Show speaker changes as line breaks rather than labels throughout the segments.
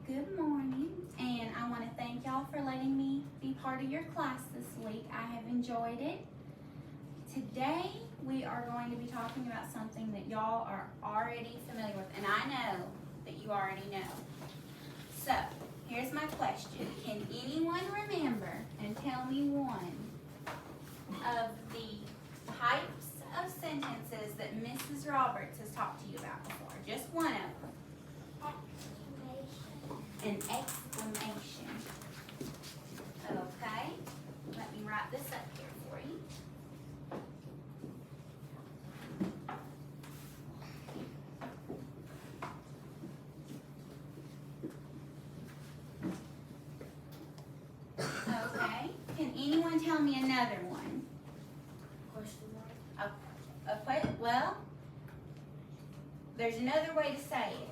Good morning, and I want to thank y'all for letting me be part of your class this week. I have enjoyed it. Today, we are going to be talking about something that y'all are already familiar with, and I know that you already know. So, here's my question. Can anyone remember and tell me one of the types of sentences that Mrs. Roberts has talked to you about before? Just one of them. An exclamation. Okay, let me write this up here for you. Okay, can anyone tell me another one?
Question mark.
Well, there's another way to say it.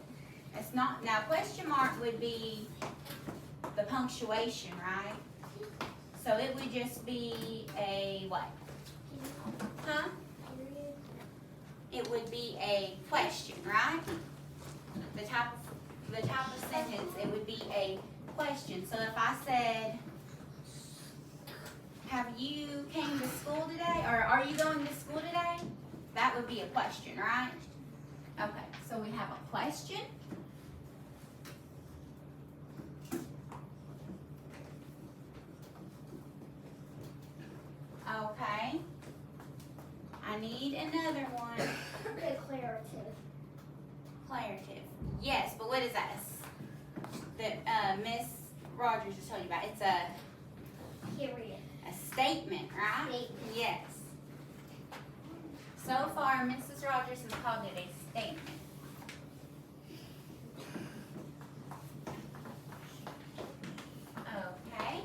It's not, now question mark would be the punctuation, right? So it would just be a what? Huh? It would be a question, right? The type of sentence, it would be a question. So if I said, have you came to school today? Or are you going to school today? That would be a question, right? Okay, so we have a question. Okay. I need another one.
Declarative.
Declarative. Yes, but what is that? That Miss Rogers just told you about. It's a
Period.
statement, right?
Statement.
Yes. So far, Mrs. Rogers has called it a statement. Okay.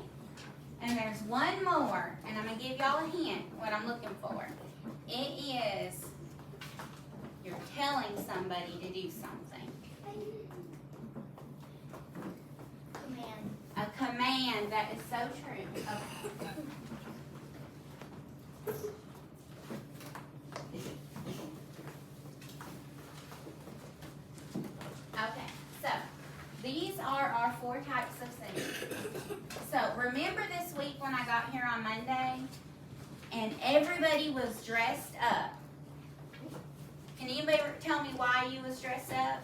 And there's one more, and I'm going to give y'all a hint what I'm looking for. It is you're telling somebody to do something.
Command.
A command, that is so true. Okay. Okay, so these are our 4 types of sentences. So remember this week when I got here on Monday and everybody was dressed up? Can anybody tell me why you was dressed up?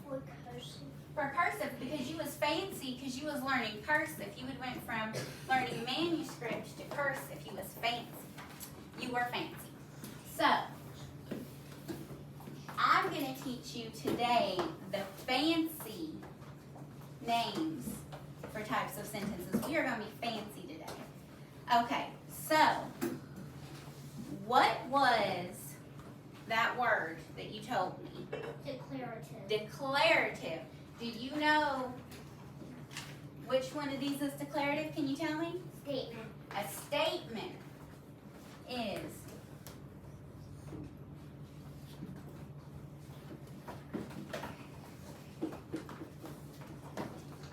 For cursive.
For cursive, because you was fancy, because you was learning cursive. You had went from learning manuscripts to cursive. You was fancy. You were fancy. So, I'm going to teach you today the fancy names for types of sentences. We are going to be fancy today. Okay, so, what was that word that you told me?
Declarative.
Declarative. Do you know which one of these is declarative? Can you tell me?
Statement.
A statement is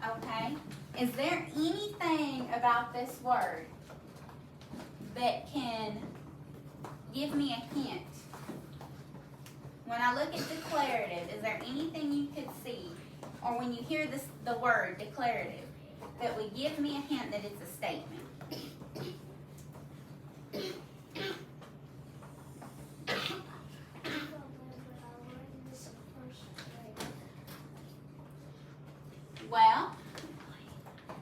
okay. Is there anything about this word that can give me a hint? When I look at declarative, is there anything you could see, or when you hear the word declarative, that would give me a hint that it's a statement? Well,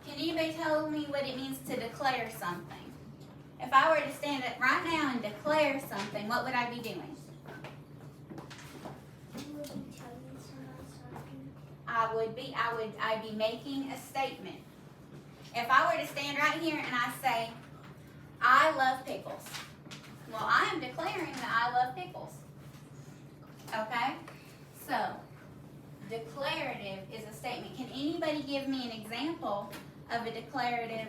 can anybody tell me what it means to declare something? If I were to stand up right now and declare something, what would I be doing? I'd be making a statement. If I were to stand right here and I say, I love pickles. Well, I am declaring that I love pickles. Okay? So, declarative is a statement. Can anybody give me an example of a declarative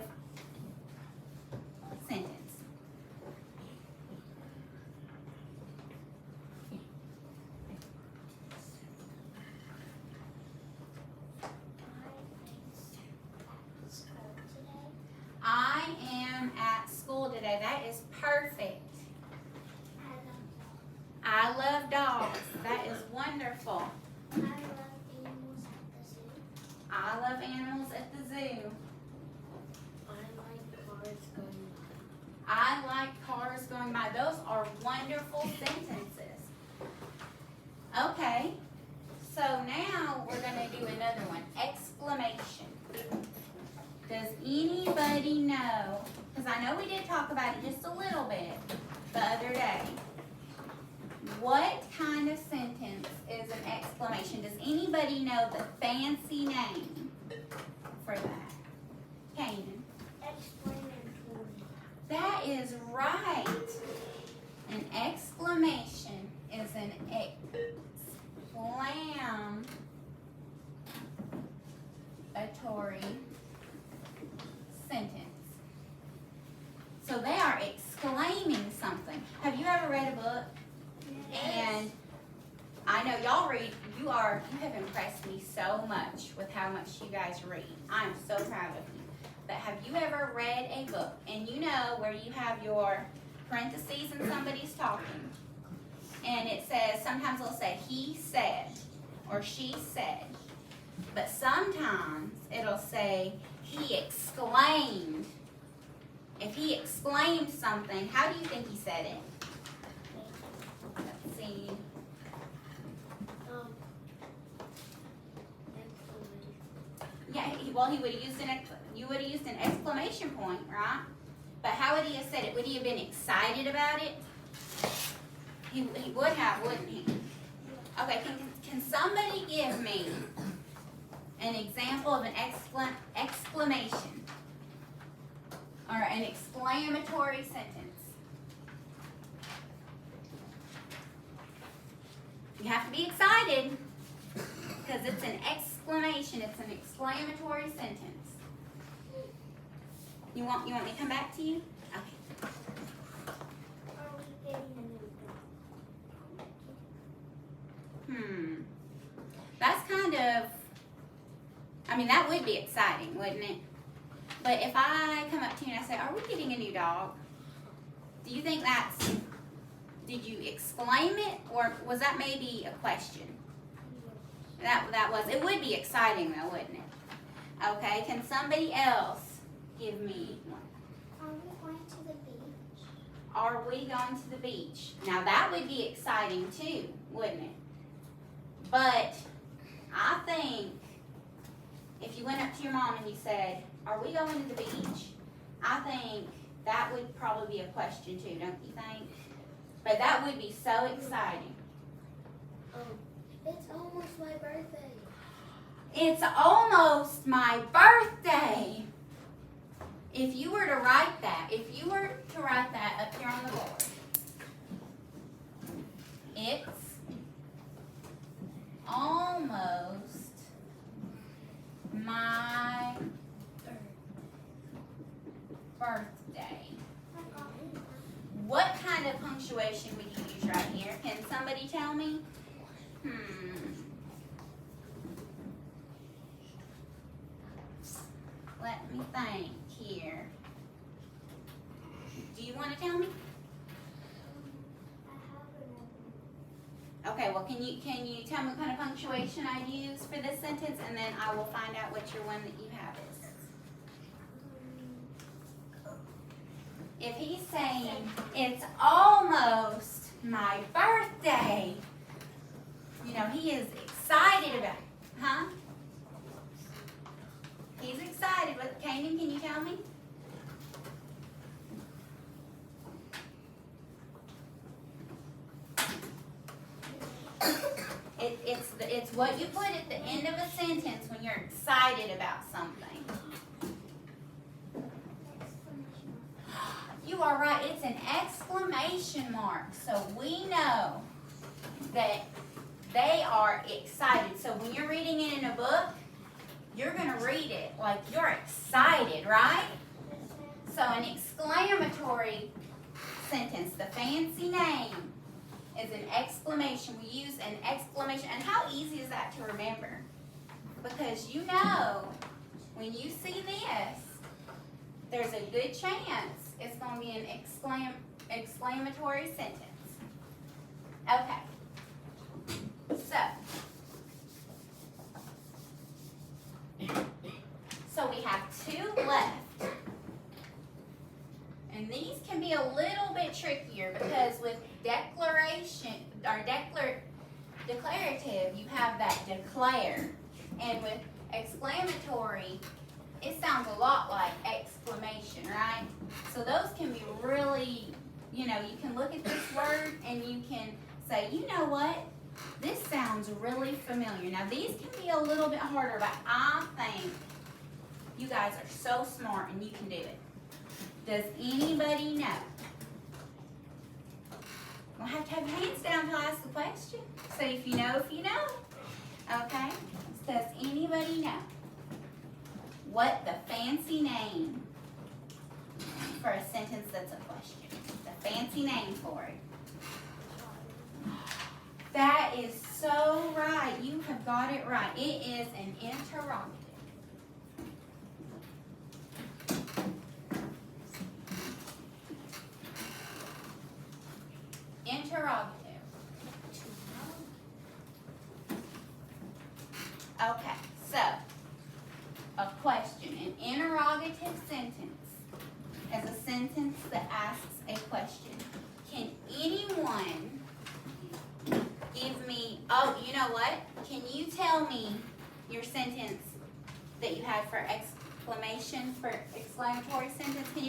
sentence? I am at school today. That is perfect. I love dogs. That is wonderful.
I love animals at
I love animals at the zoo. I like cars going by. Those are wonderful sentences. Okay, so now we're going to do another one. Exclamation. Does anybody know, because I know we did talk about it just a little bit the other day. What kind of sentence is an exclamation? Does anybody know the fancy name for that? Kanan.
Explanatory.
That is right. An exclamation is an exclamatory sentence. So they are exclaiming something. Have you ever read a book? And I know y'all read, you have impressed me so much with how much you guys read. I'm so proud of you. But have you ever read a book and you know where you have your parentheses and somebody's talking and it says, sometimes it'll say he said or she said, but sometimes it'll say he exclaimed. If he exclaimed something, how do you think he said it? Let's see. Yeah, well, you would have used an exclamation point, right? But how would he have said it? Would he have been excited about it? He would have, wouldn't he? Okay, can somebody give me an example of an exclamation or an exclamatory sentence? You have to be excited because it's an exclamation. It's an exclamatory sentence. You want me to come back to you? Okay.
Are we getting a new dog?
That's kind of, I mean, that would be exciting, wouldn't it? But if I come up to you and I say, are we getting a new dog? Do you think that's, did you exclaim it, or was that maybe a question? That was, it would be exciting though, wouldn't it? Okay, can somebody else give me one?
Are we going to the beach?
Are we going to the beach? Now that would be exciting too, wouldn't it? But I think if you went up to your mom and you said, are we going to the beach? I think that would probably be a question too, don't you think? But that would be so exciting.
Oh, it's almost my birthday.
It's almost my birthday. If you were to write that up here on the board, it's almost my birthday. What kind of punctuation would you use right here? Can somebody tell me? Let me think here. Do you want to tell me? Okay, well, can you tell me what kind of punctuation I'd use for this sentence, and then I will find out what your one that you have is. If he's saying, it's almost my birthday, you know, he is excited about it. Huh? He's excited. What, Kanan, can you tell me? It's what you put at the end of a sentence when you're excited about something. You are right. It's an exclamation mark. So we know that they are excited. So when you're reading it in a book, you're going to read it like you're excited, right? So an exclamatory sentence, the fancy name, is an exclamation. We use an exclamation. And how easy is that to remember? Because you know, when you see this, there's a good chance it's going to be an exclamatory sentence. Okay. So, So we have 2 left. And these can be a little bit trickier because with declaration or declarative, you have that declare. And with exclamatory, it sounds a lot like exclamation, right? So those can be really, you can look at this word and you can say, you know what? This sounds really familiar. Now these can be a little bit harder, but I think you guys are so smart and you can do it. Does anybody know? We'll have to have your hands down to ask the question. So if you know, you know. Okay? Does anybody know what the fancy name for a sentence that's a question? The fancy name for it. That is so right. You have got it right. It is an interrogative. Interrogative. Okay, so a question, an interrogative sentence is a sentence that asks a question. Can anyone give me, oh, you know what? Can you tell me your sentence that you had for exclamatory sentence? Can you